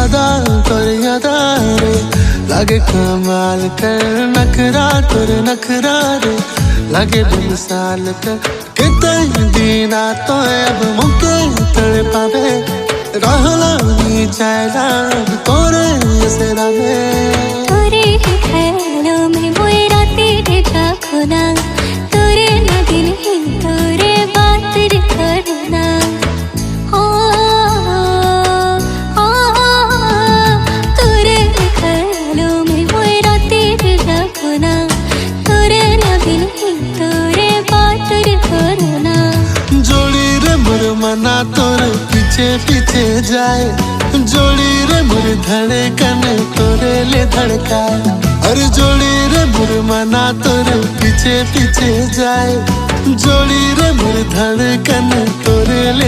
अदा तोर अदा रे लागे कमाल कर नखरा तोर नखरा रे लागे बेमिसाल कर कितने दीना तो अब मुके तड़ पावे रहला नी चाहला तोरे असरा में तोरे ख्यालों में मोए रातें देखो ना तोरे ना दिन ही तोरे बात करना तोरे ख्यालों में मोए रातें देखो ना तोरे ना दिन ही तोरे बात करना जोड़ी रे मोर मना तोर पीछे पीछे जाए जोड़ी रे मोर धड़कन तोरे ले धड़काए अरे जोड़ी रे मोर मना तोर पीछे पीछे जाए जोड़ी रे मोर धड़कन तोरे ले